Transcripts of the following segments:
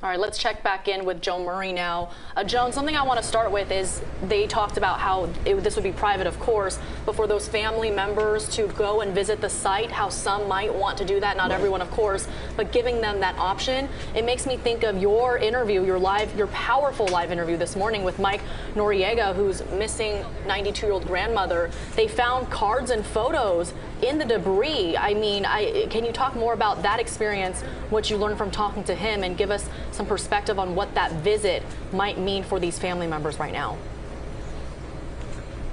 All right, let's check back in with Joan Murray now. Joan, something I want to start with is they talked about how this would be private, of course, but for those family members to go and visit the site, how some might want to do that, not everyone, of course, but giving them that option. It makes me think of your interview, your powerful live interview this morning with Mike Noriega, who's missing 92-year-old grandmother. They found cards and photos in the debris. I mean, can you talk more about that experience, what you learned from talking to him, and give us some perspective on what that visit might mean for these family members right now?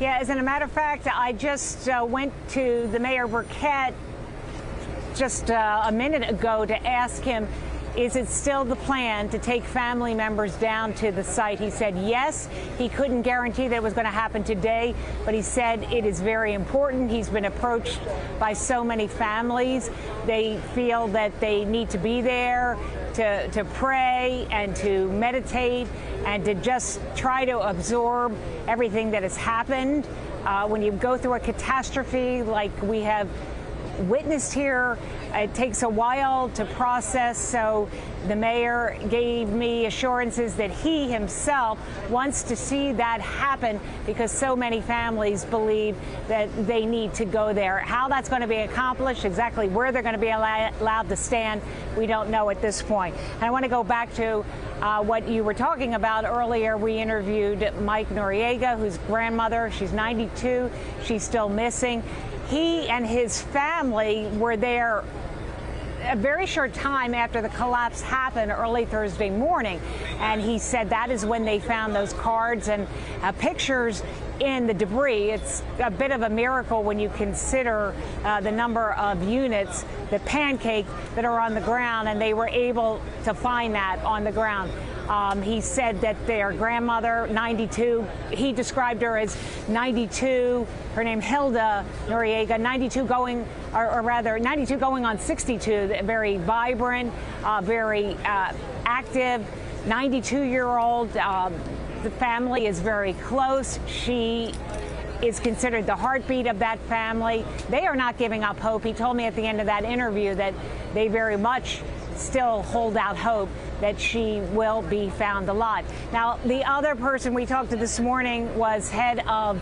Yeah, as a matter of fact, I just went to the Mayor Burkett just a minute ago to ask him, is it still the plan to take family members down to the site? He said yes. He couldn't guarantee that it was going to happen today, but he said it is very important. He's been approached by so many families. They feel that they need to be there to pray and to meditate and to just try to absorb everything that has happened. When you go through a catastrophe like we have witnessed here, it takes a while to process, so the mayor gave me assurances that he himself wants to see that happen because so many families believe that they need to go there. How that's going to be accomplished, exactly where they're going to be allowed to stand, we don't know at this point. And I want to go back to what you were talking about earlier. We interviewed Mike Noriega, whose grandmother, she's 92, she's still missing. He and his family were there a very short time after the collapse happened early Thursday morning. And he said that is when they found those cards and pictures in the debris. It's a bit of a miracle when you consider the number of units, the pancake that are on the ground, and they were able to find that on the ground. He said that their grandmother, 92, he described her as 92, her name Hilda Noriega, 92 going, or rather 92 going on 62, very vibrant, very active, 92-year-old. The family is very close. She is considered the heartbeat of that family. They are not giving up hope. He told me at the end of that interview that they very much still hold out hope that she will be found alive. Now, the other person we talked to this morning was head of,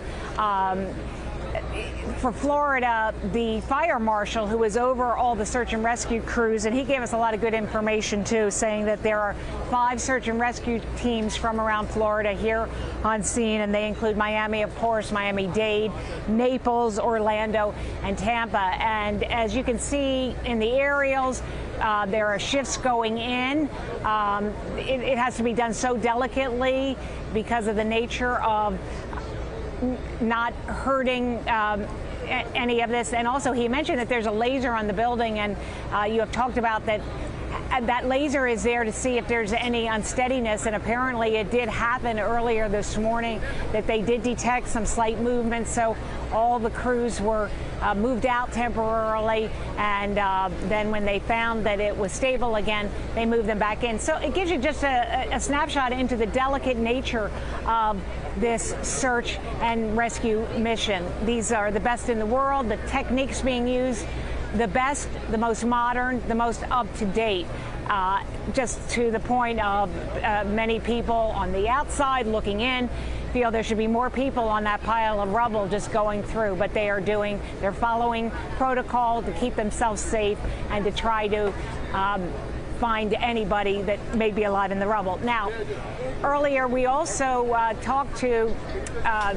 for Florida, the fire marshal who was over all the search and rescue crews, and he gave us a lot of good information too, saying that there are 5 search and rescue teams from around Florida here on scene, and they include Miami, of course, Miami-Dade, Naples, Orlando, and Tampa. And as you can see in the aerials, there are shifts going in. It has to be done so delicately because of the nature of not hurting any of this. And also he mentioned that there's a laser on the building, and you have talked about that. That laser is there to see if there's any unsteadiness, and apparently it did happen earlier this morning that they did detect some slight movement, so all the crews were moved out temporarily, and then when they found that it was stable again, they moved them back in. So it gives you just a snapshot into the delicate nature of this search and rescue mission. These are the best in the world. The techniques being used, the best, the most modern, the most up-to-date, just to the point of many people on the outside looking in feel there should be more people on that pile of rubble just going through, but they're following protocol to keep themselves safe and to try to find anybody that may be alive in the rubble. Now, earlier we also talked to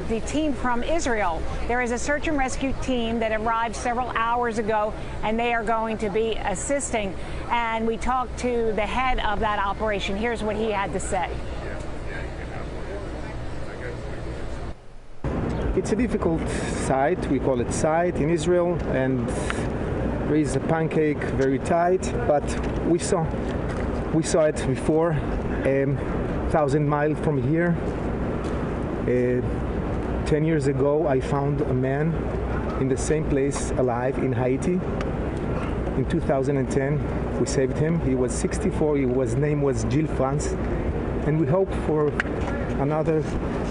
the team from Israel. There is a search and rescue team that arrived several hours ago, and they are going to be assisting. And we talked to the head of that operation. Here's what he had to say. It's a difficult site. We call it site in Israel, and there is a pancake, very tight, but we saw it before, 1,000 miles from here. 10 years ago, I found a man in the same place alive in Haiti. In 2010, we saved him. He was 64. His name was Gilles France, and we hope for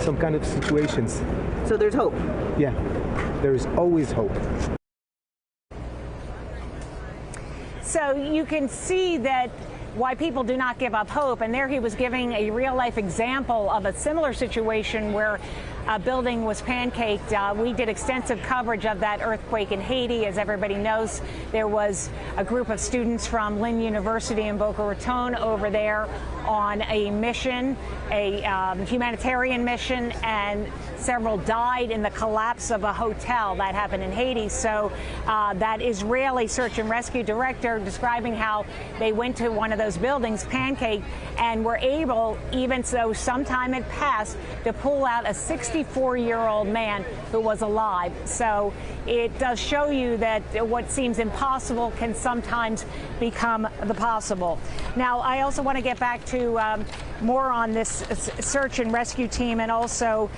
some kind of situations. So there's hope. Yeah, there is always hope. So you can see that why people do not give up hope. And there he was giving a real-life example of a similar situation where a building was pancaked. We did extensive coverage of that earthquake in Haiti. As everybody knows, there was a group of students from Lynn University in Boca Raton over there on a mission, a humanitarian mission, and several died in the collapse of a hotel that happened in Haiti. So that Israeli search and rescue director describing how they went to one of those buildings, pancake, and were able, even though some time had passed, to pull out a 64-year-old man who was alive. So it does show you that what seems impossible can sometimes become the possible. Now, I also want to get back to more on this search and rescue team, and also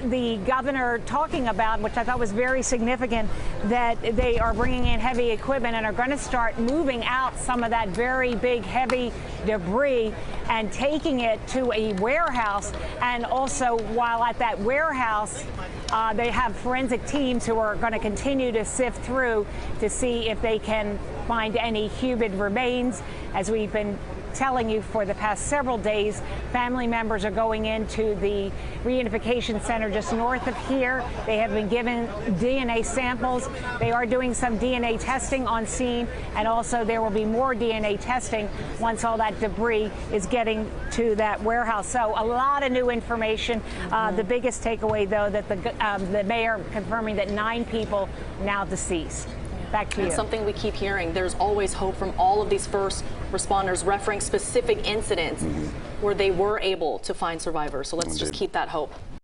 the governor talking about, which I thought was very significant, that they are bringing in heavy equipment and are going to start moving out some of that very big, heavy debris and taking it to a warehouse. And also, while at that warehouse, they have forensic teams who are going to continue to sift through to see if they can find any human remains. As we've been telling you for the past several days, family members are going into the reunification center just north of here. They have been given DNA samples. They are doing some DNA testing on scene, and also there will be more DNA testing once all that debris is getting to that warehouse. So a lot of new information. The biggest takeaway, though, that the mayor confirming that 9 people now deceased. Back to you. And something we keep hearing, there's always hope from all of these first responders referring specific incidents where they were able to find survivors. So let's just keep that hope.